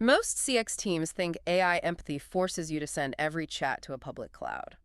Most CX teams think AI empathy forces you to send every chat to a public cloud.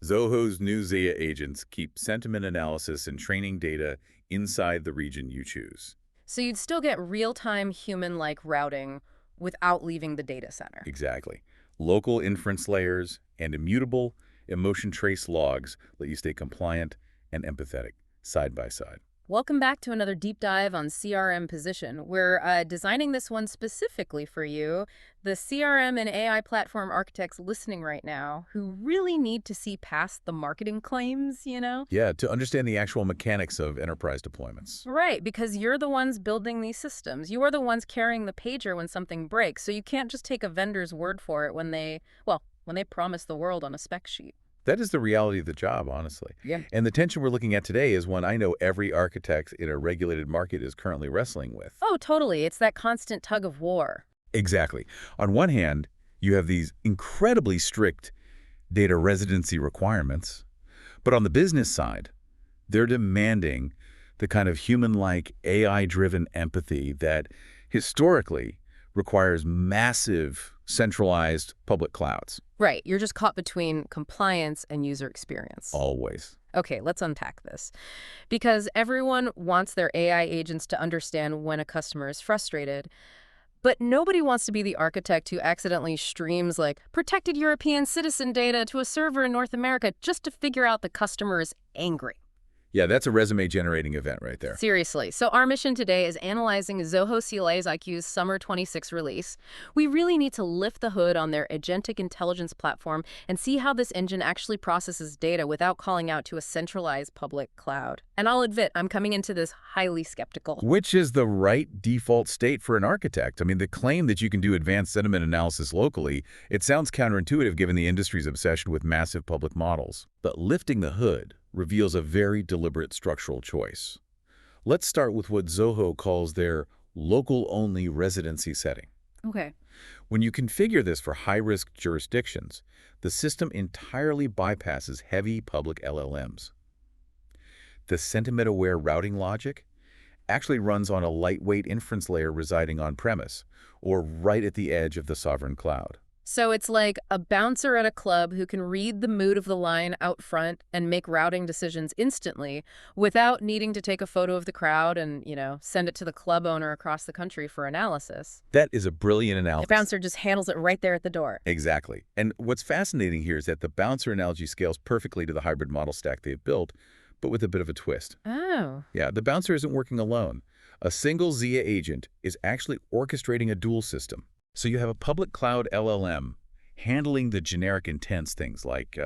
Zoho's new Zia Agents keep sentiment analysis and training data inside the region you choose. So you'd still get real-time human-like routing without leaving the data center. Exactly. Local inference layers and immutable emotion trace logs let you stay compliant and empathetic side by side. Welcome back to another deep dive on CRM position. We're designing this one specifically for you, the CRM and AI platform architects listening right now who really need to see past the marketing claims, you know? Yeah, to understand the actual mechanics of enterprise deployments. Right, because you're the ones building these systems. You are the ones carrying the pager when something breaks, so you can't just take a vendor's word for it when they promise the world on a spec sheet. That is the reality of the job, honestly. Yeah. And the tension we're looking at today is one I know every architect in a regulated market is currently wrestling with. Oh, totally. It's that constant tug of war. Exactly. On one hand, you have these incredibly strict data residency requirements, but on the business side, they're demanding the kind of human-like, AI-driven empathy that historically requires massive centralized public clouds. Right, you're just caught between compliance and user experience. Always. Okay, let's unpack this. Because everyone wants their AI agents to understand when a customer is frustrated, but nobody wants to be the architect who accidentally streams like protected European citizen data to a server in North America just to figure out the customer is angry. Yeah, that's a resume-generating event right there. Seriously. So our mission today is analyzing Zoho SalesIQ's Summer 26 release. We really need to lift the hood on their agentic intelligence platform and see how this engine actually processes data without calling out to a centralized public cloud. And I'll admit, I'm coming into this highly skeptical. Which is the right default state for an architect. I mean, the claim that you can do advanced sentiment analysis locally, it sounds counterintuitive given the industry's obsession with massive public models. But lifting the hood reveals a very deliberate structural choice. Let's start with what Zoho calls their local-only residency setting. Okay. When you configure this for high-risk jurisdictions, the system entirely bypasses heavy public LLMs. The sentiment-aware routing logic actually runs on a lightweight inference layer residing on-premise, or right at the edge of the sovereign cloud. So it's like a bouncer at a club who can read the mood of the line out front and make routing decisions instantly without needing to take a photo of the crowd and, send it to the club owner across the country for analysis. That is a brilliant analysis. The bouncer just handles it right there at the door. Exactly. And what's fascinating here is that the bouncer analogy scales perfectly to the hybrid model stack they've built, but with a bit of a twist. Oh. Yeah, the bouncer isn't working alone. A single Zia agent is actually orchestrating a dual system. So you have a public cloud LLM handling the generic intents, things like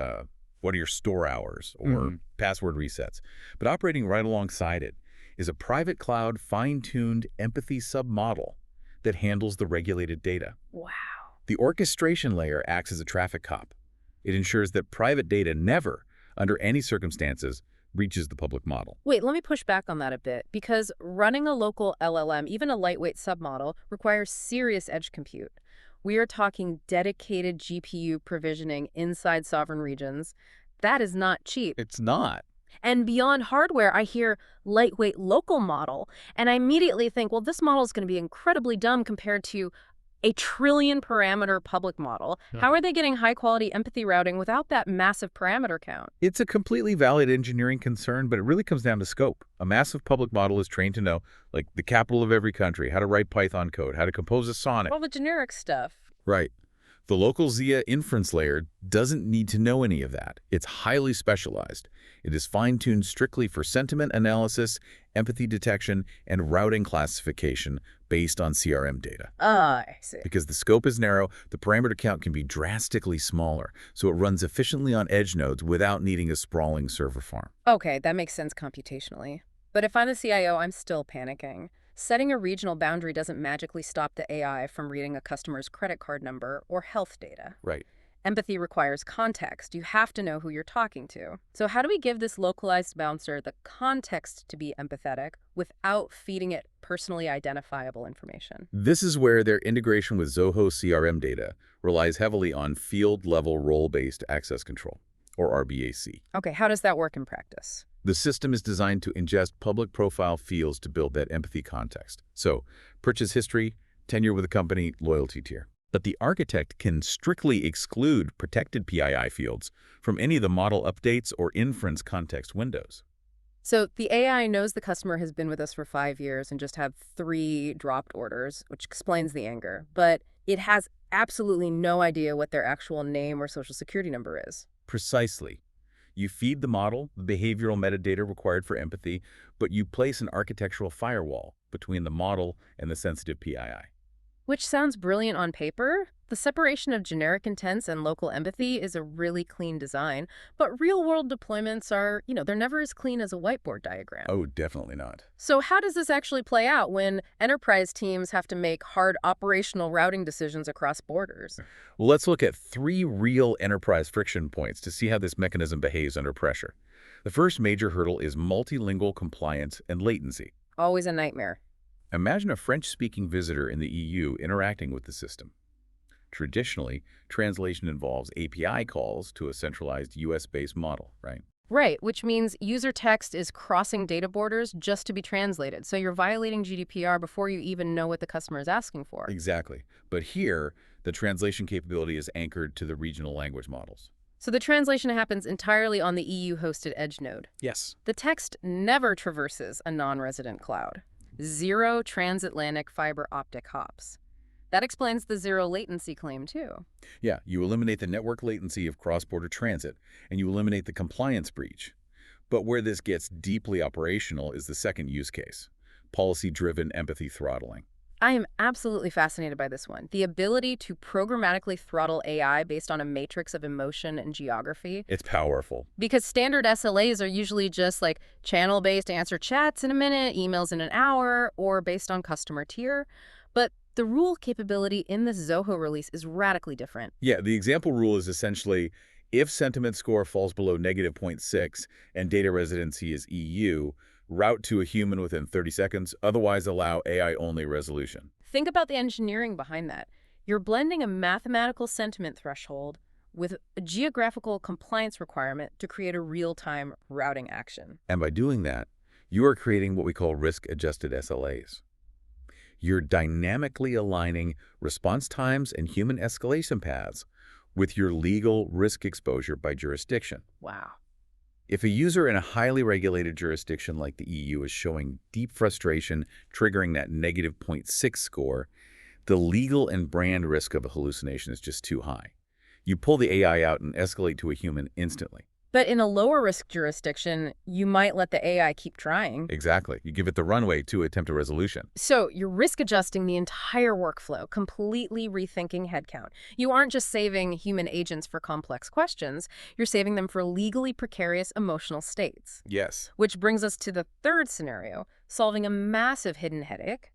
what are your store hours or password resets. But operating right alongside it is a private cloud fine-tuned empathy submodel that handles the regulated data. Wow. The orchestration layer acts as a traffic cop. It ensures that private data never, under any circumstances, reaches the public model. Wait, let me push back on that a bit, because running a local LLM, even a lightweight submodel, requires serious edge compute. We are talking dedicated GPU provisioning inside sovereign regions. That is not cheap. It's not. And beyond hardware, I hear lightweight local model, and I immediately think, well, this model is going to be incredibly dumb compared to a trillion parameter public model. Yeah. How are they getting high quality empathy routing without that massive parameter count? It's a completely valid engineering concern, but it really comes down to scope. A massive public model is trained to know, like, the capital of every country, how to write Python code, how to compose a sonnet. All the generic stuff. Right. The local Zia inference layer doesn't need to know any of that. It's highly specialized. It is fine-tuned strictly for sentiment analysis, empathy detection, and routing classification based on CRM data. I see. Because the scope is narrow, the parameter count can be drastically smaller, so it runs efficiently on edge nodes without needing a sprawling server farm. Okay, that makes sense computationally. But if I'm the CIO, I'm still panicking. Setting a regional boundary doesn't magically stop the AI from reading a customer's credit card number or health data. Right. Empathy requires context. You have to know who you're talking to. So how do we give this localized bouncer the context to be empathetic without feeding it personally identifiable information? This is where their integration with Zoho CRM data relies heavily on field-level role-based access control, or RBAC. Okay, how does that work in practice? The system is designed to ingest public profile fields to build that empathy context. So, purchase history, tenure with the company, loyalty tier. But the architect can strictly exclude protected PII fields from any of the model updates or inference context windows. So the AI knows the customer has been with us for 5 years and just had 3 dropped orders, which explains the anger. But it has absolutely no idea what their actual name or social security number is. Precisely. You feed the model the behavioral metadata required for empathy, but you place an architectural firewall between the model and the sensitive PII. Which sounds brilliant on paper. The separation of generic intents and local empathy is a really clean design, but real-world deployments are, they're never as clean as a whiteboard diagram. Oh, definitely not. So how does this actually play out when enterprise teams have to make hard operational routing decisions across borders? Well, let's look at 3 real enterprise friction points to see how this mechanism behaves under pressure. The first major hurdle is multilingual compliance and latency. Always a nightmare. Imagine a French-speaking visitor in the EU interacting with the system. Traditionally, translation involves API calls to a centralized US-based model, right? Right, which means user text is crossing data borders just to be translated. So you're violating GDPR before you even know what the customer is asking for. Exactly. But here, the translation capability is anchored to the regional language models. So the translation happens entirely on the EU-hosted edge node. Yes. The text never traverses a non-resident cloud. 0 transatlantic fiber optic hops. That explains the 0 latency claim, too. Yeah, you eliminate the network latency of cross-border transit, and you eliminate the compliance breach. But where this gets deeply operational is the second use case, policy-driven empathy throttling. I am absolutely fascinated by this one. The ability to programmatically throttle AI based on a matrix of emotion and geography. It's powerful. Because standard SLAs are usually just like channel-based answer chats in a minute, emails in an hour, or based on customer tier. But the rule capability in this Zoho release is radically different. Yeah, the example rule is essentially if sentiment score falls below -0.6 and data residency is EU, route to a human within 30 seconds, otherwise allow AI-only resolution. Think about the engineering behind that. You're blending a mathematical sentiment threshold with a geographical compliance requirement to create a real-time routing action. And by doing that, you are creating what we call risk-adjusted SLAs. You're dynamically aligning response times and human escalation paths with your legal risk exposure by jurisdiction. Wow. If a user in a highly regulated jurisdiction like the EU is showing deep frustration, triggering that -0.6 score, the legal and brand risk of a hallucination is just too high. You pull the AI out and escalate to a human instantly. But in a lower risk jurisdiction, you might let the AI keep trying. Exactly. You give it the runway to attempt a resolution. So you're risk adjusting the entire workflow, completely rethinking headcount. You aren't just saving human agents for complex questions, you're saving them for legally precarious emotional states. Yes. Which brings us to the third scenario, solving a massive hidden headache: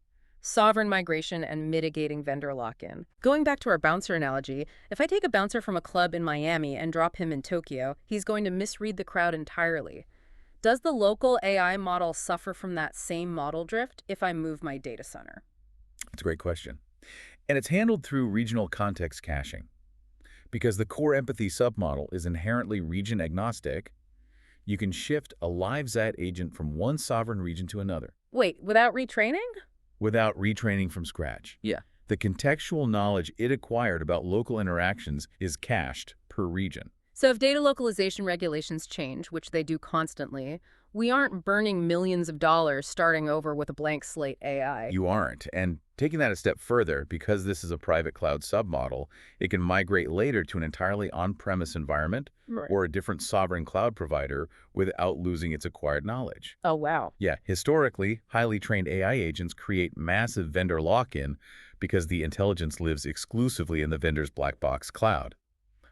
sovereign migration and mitigating vendor lock-in. Going back to our bouncer analogy, if I take a bouncer from a club in Miami and drop him in Tokyo, he's going to misread the crowd entirely. Does the local AI model suffer from that same model drift if I move my data center? That's a great question. And it's handled through regional context caching. Because the core empathy submodel is inherently region agnostic, you can shift a live Zia agent from one sovereign region to another. Wait, without retraining? Without retraining from scratch. Yeah. The contextual knowledge it acquired about local interactions is cached per region. So if data localization regulations change, which they do constantly, we aren't burning millions of dollars starting over with a blank slate AI. You aren't. And taking that a step further, because this is a private cloud submodel, it can migrate later to an entirely on-premise environment or a different sovereign cloud provider without losing its acquired knowledge. Oh, wow. Yeah, historically, highly trained AI agents create massive vendor lock-in because the intelligence lives exclusively in the vendor's black box cloud.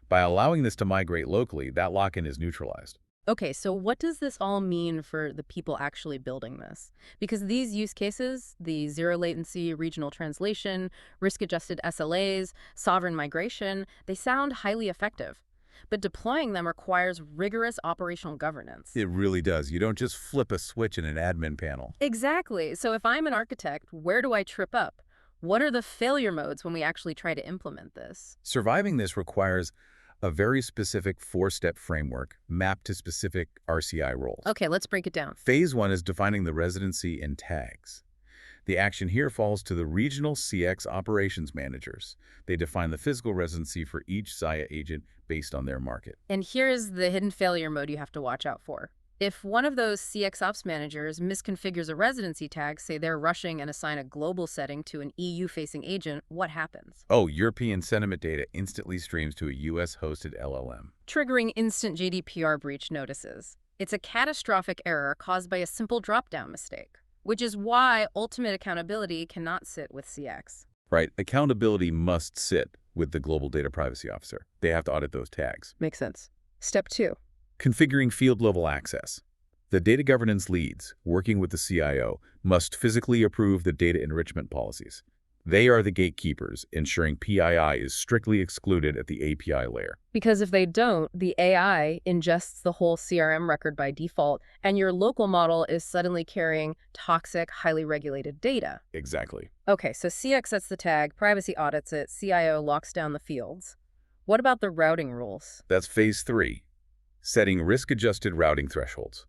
By allowing this to migrate locally, that lock-in is neutralized. Okay, so what does this all mean for the people actually building this? Because these use cases, the zero latency regional translation, risk-adjusted SLAs, sovereign migration, they sound highly effective. But deploying them requires rigorous operational governance. It really does. You don't just flip a switch in an admin panel. Exactly. So if I'm an architect, where do I trip up? What are the failure modes when we actually try to implement this? Surviving this requires a very specific 4-step framework mapped to specific RCI roles. Okay, let's break it down. Phase 1 is defining the residency and tags. The action here falls to the regional CX operations managers. They define the physical residency for each Zia agent based on their market. And here's the hidden failure mode you have to watch out for. If one of those CX ops managers misconfigures a residency tag, say they're rushing and assign a global setting to an EU-facing agent, what happens? Oh, European sentiment data instantly streams to a US-hosted LLM. Triggering instant GDPR breach notices. It's a catastrophic error caused by a simple drop-down mistake, which is why ultimate accountability cannot sit with CX. Right, accountability must sit with the global data privacy officer. They have to audit those tags. Makes sense. Step 2. Configuring field-level access. The data governance leads, working with the CIO, must physically approve the data enrichment policies. They are the gatekeepers, ensuring PII is strictly excluded at the API layer. Because if they don't, the AI ingests the whole CRM record by default, and your local model is suddenly carrying toxic, highly regulated data. Exactly. Okay, so CX sets the tag, privacy audits it, CIO locks down the fields. What about the routing rules? That's phase 3, setting risk-adjusted routing thresholds.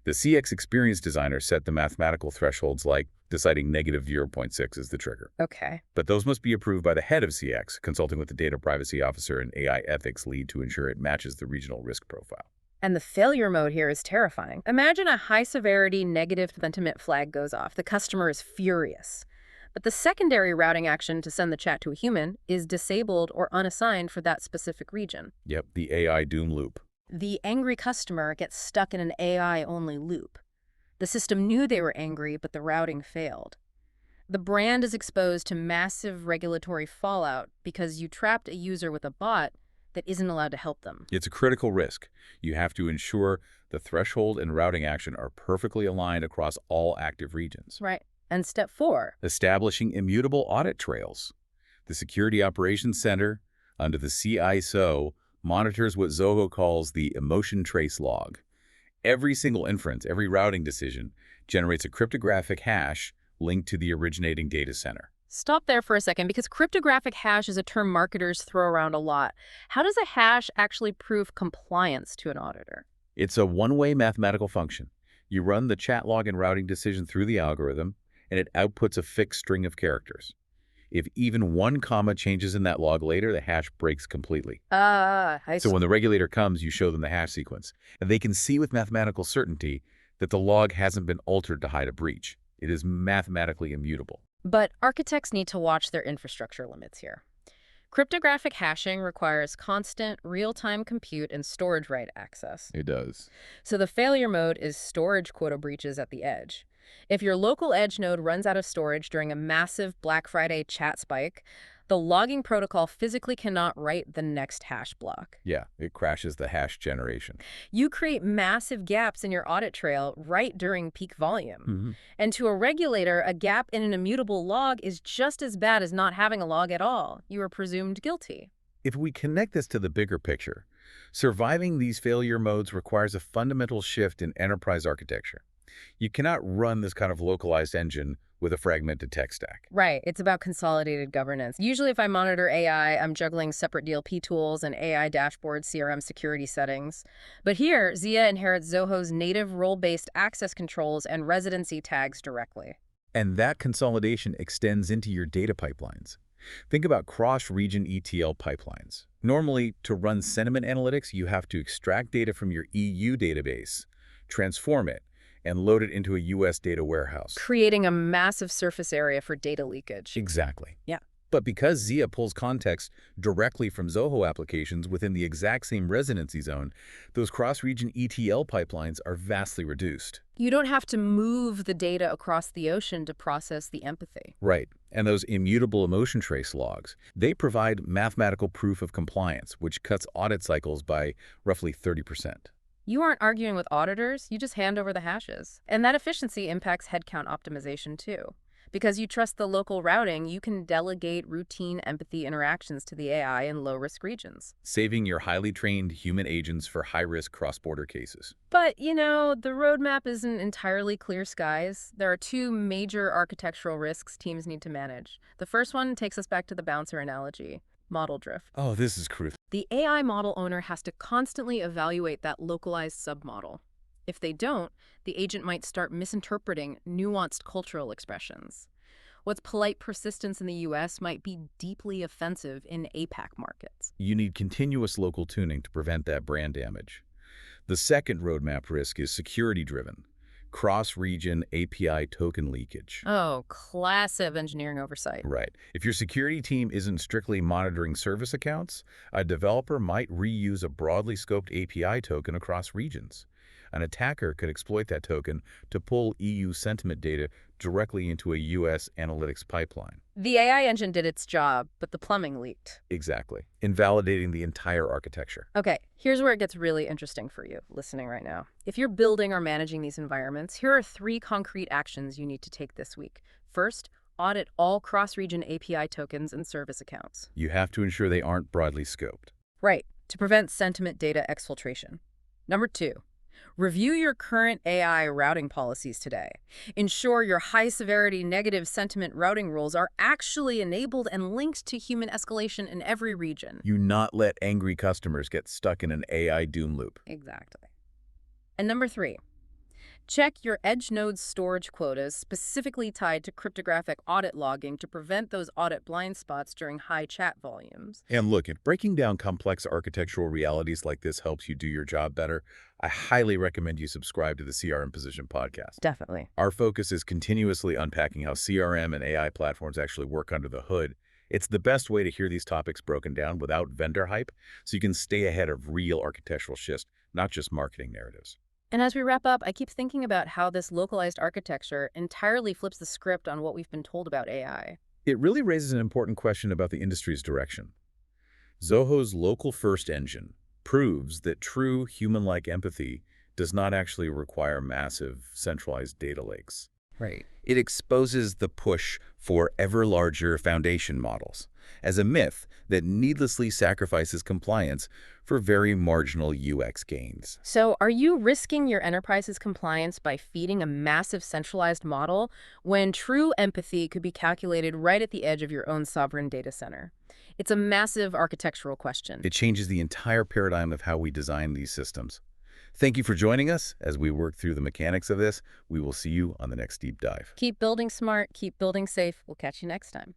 The CX experience designer set the mathematical thresholds like deciding negative 0.6 is the trigger. Okay. But those must be approved by the head of CX, consulting with the data privacy officer and AI ethics lead to ensure it matches the regional risk profile. And the failure mode here is terrifying. Imagine a high-severity negative sentiment flag goes off. The customer is furious. But the secondary routing action to send the chat to a human is disabled or unassigned for that specific region. Yep, the AI doom loop. The angry customer gets stuck in an AI-only loop. The system knew they were angry, but the routing failed. The brand is exposed to massive regulatory fallout because you trapped a user with a bot that isn't allowed to help them. It's a critical risk. You have to ensure the threshold and routing action are perfectly aligned across all active regions. Right. And step 4. Establishing immutable audit trails. The Security Operations Center, under the CISO, monitors what Zoho calls the emotion trace log. Every single inference, every routing decision, generates a cryptographic hash linked to the originating data center. Stop there for a second, because cryptographic hash is a term marketers throw around a lot. How does a hash actually prove compliance to an auditor? It's a one-way mathematical function. You run the chat log and routing decision through the algorithm, and it outputs a fixed string of characters. If even one comma changes in that log later, the hash breaks completely. So when the regulator comes, you show them the hash sequence. And they can see with mathematical certainty that the log hasn't been altered to hide a breach. It is mathematically immutable. But architects need to watch their infrastructure limits here. Cryptographic hashing requires constant, real-time compute and storage write access. It does. So the failure mode is storage quota breaches at the edge. If your local edge node runs out of storage during a massive Black Friday chat spike, the logging protocol physically cannot write the next hash block. Yeah, it crashes the hash generation. You create massive gaps in your audit trail right during peak volume. And to a regulator, a gap in an immutable log is just as bad as not having a log at all. You are presumed guilty. If we connect this to the bigger picture, surviving these failure modes requires a fundamental shift in enterprise architecture. You cannot run this kind of localized engine with a fragmented tech stack. Right. It's about consolidated governance. Usually if I monitor AI, I'm juggling separate DLP tools and AI dashboard CRM security settings. But here, Zia inherits Zoho's native role-based access controls and residency tags directly. And that consolidation extends into your data pipelines. Think about cross-region ETL pipelines. Normally, to run sentiment analytics, you have to extract data from your EU database, transform it, and load it into a US data warehouse. Creating a massive surface area for data leakage. Exactly. Yeah. But because Zia pulls context directly from Zoho applications within the exact same residency zone, those cross-region ETL pipelines are vastly reduced. You don't have to move the data across the ocean to process the empathy. Right. And those immutable emotion trace logs, they provide mathematical proof of compliance, which cuts audit cycles by roughly 30%. You aren't arguing with auditors, you just hand over the hashes. And that efficiency impacts headcount optimization too. Because you trust the local routing, you can delegate routine empathy interactions to the AI in low-risk regions. Saving your highly trained human agents for high-risk cross-border cases. But, you know, the roadmap isn't entirely clear skies. There are two major architectural risks teams need to manage. The first one takes us back to the bouncer analogy. Model drift. Oh, this is crucial. The AI model owner has to constantly evaluate that localized submodel. If they don't, the agent might start misinterpreting nuanced cultural expressions. What's polite persistence in the US might be deeply offensive in APAC markets. You need continuous local tuning to prevent that brand damage. The second roadmap risk is security-driven, cross-region API token leakage. Oh, classic engineering oversight. Right. If your security team isn't strictly monitoring service accounts, a developer might reuse a broadly scoped API token across regions. An attacker could exploit that token to pull EU sentiment data directly into a US analytics pipeline. The AI engine did its job, but the plumbing leaked. Exactly. Invalidating the entire architecture. Okay, here's where it gets really interesting for you, listening right now. If you're building or managing these environments, here are 3 concrete actions you need to take this week. First, audit all cross-region API tokens and service accounts. You have to ensure they aren't broadly scoped. Right, to prevent sentiment data exfiltration. Number 2, review your current AI routing policies today. Ensure your high-severity negative sentiment routing rules are actually enabled and linked to human escalation in every region. You not let angry customers get stuck in an AI doom loop. Exactly. And number 3, check your edge node's storage quotas specifically tied to cryptographic audit logging to prevent those audit blind spots during high chat volumes. And look, if breaking down complex architectural realities like this helps you do your job better, I highly recommend you subscribe to the CRM Position podcast. Definitely. Our focus is continuously unpacking how CRM and AI platforms actually work under the hood. It's the best way to hear these topics broken down without vendor hype, so you can stay ahead of real architectural shifts, not just marketing narratives. And as we wrap up, I keep thinking about how this localized architecture entirely flips the script on what we've been told about AI. It really raises an important question about the industry's direction. Zoho's local-first engine proves that true human-like empathy does not actually require massive, centralized data lakes. Right. It exposes the push for ever larger foundation models as a myth that needlessly sacrifices compliance for very marginal UX gains. So are you risking your enterprise's compliance by feeding a massive centralized model when true empathy could be calculated right at the edge of your own sovereign data center? It's a massive architectural question. It changes the entire paradigm of how we design these systems. Thank you for joining us as we work through the mechanics of this. We will see you on the next deep dive. Keep building smart, keep building safe. We'll catch you next time.